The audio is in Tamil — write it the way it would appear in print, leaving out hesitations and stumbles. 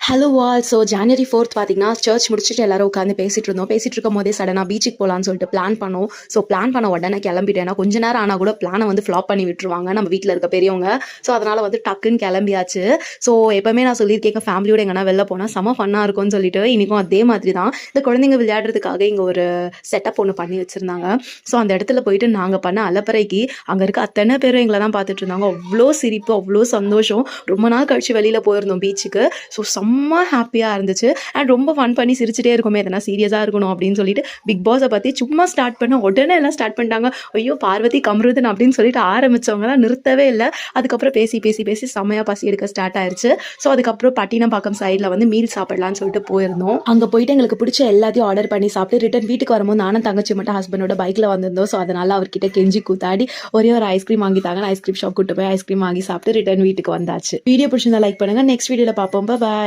Hello all. ஸோ ஜனவரி 4th பார்த்தீங்கன்னா சர்ச் முடிச்சுட்டு எல்லாரும் உட்காந்து பேசிட்டு இருக்கும் போதே சடனாக பீச்சுக்கு போகலான்னு சொல்லிட்டு பிளான் பண்ணோம். ஸோ பிளான் பண்ண உடனே கிளம்பிட்டேன். ஏன்னா கொஞ்ச நேரம் ஆனால் கூட பிளானை வந்து ஃப்ளாப் பண்ணி விட்டுருவாங்க நம்ம வீட்டில் இருக்க பெரியவங்க. ஸோ அதனால் வந்து டக்குன்னு கிளம்பியாச்சு. ஸோ எப்போவுமே நான் சொல்லியிருக்கேன் ஃபேமிலியோட எங்கன்னா வெளில போனால் செம ஃபன்னாக இருக்கும்னு சொல்லிட்டு இன்றைக்கும் அதே மாதிரி தான் இந்த குழந்தைங்க விளையாடுறதுக்காக இங்கே ஒரு செட்டப் ஒன்று பண்ணி வச்சுருந்தாங்க. ஸோ அந்த இடத்துல போயிட்டு நாங்கள் பண்ண அலப்பறைக்கு அங்கே இருக்க அத்தனை பேரும் எங்களை தான் பார்த்துட்டு இருந்தாங்க. அவ்வளோ சிரிப்பு, அவ்வளோ சந்தோஷம். ரொம்ப நாள் கழிச்சு வெளியில் போயிருந்தோம் பீச்சுக்கு. ஸோ செம்ம ஹாப்பியாக இருந்துச்சு. அண்ட் ரொம்ப ஃபன் பண்ணி சிரிச்சிட்டே இருக்குமே, எதனா சீரியஸாக இருக்கணும் அப்படின்னு சொல்லிட்டு பிக் பாஸை பற்றி சும்மா ஸ்டார்ட் பண்ண உடனே எல்லாம் ஸ்டார்ட் பண்ணிட்டாங்க. ஐயோ பார்வதி கம்ருதன் அப்படின்னு சொல்லிட்டு ஆரம்பித்தவங்கலாம் நிறுத்தவே இல்லை. அதுக்கப்புறம் பேசி பேசி பேசி செம்மையாக பசி எடுக்க ஸ்டார்ட் ஆயிடுச்சு. ஸோ அதுக்கப்புறம் பட்டினப்பாக்கம் சைடில் வந்து மீல் சாப்பிடலான்னு சொல்லிட்டு போயிருந்தோம். அங்கே போயிட்டு எங்களுக்கு பிடிச்ச எல்லாத்தையும் ஆர்டர் பண்ணி சாப்பிட்டு ரிட்டன் வீட்டுக்கு வரும்போது நானும் தங்கச்சி மட்டும் ஹஸ்பண்டோட பைக்கில் வந்திருந்தோம். ஸோ அதனால் அவர்கிட்ட கெஞ்சி கூத்தாடி ஒரே ஒரு ஐஸ்கிரீம் வாங்கிட்டாங்க. ஐஸ்கிரீம் ஷாப் கூட்டு போய் ஐஸ்கிரீம் வாங்கி சாப்பிட்டு ரிட்டன் வீட்டுக்கு வந்தாச்சு. வீடியோ பிடிச்சிருந்தா லைக் பண்ணுங்கள். நெக்ஸ்ட் வீடியோவில் பார்ப்போம். பாய்.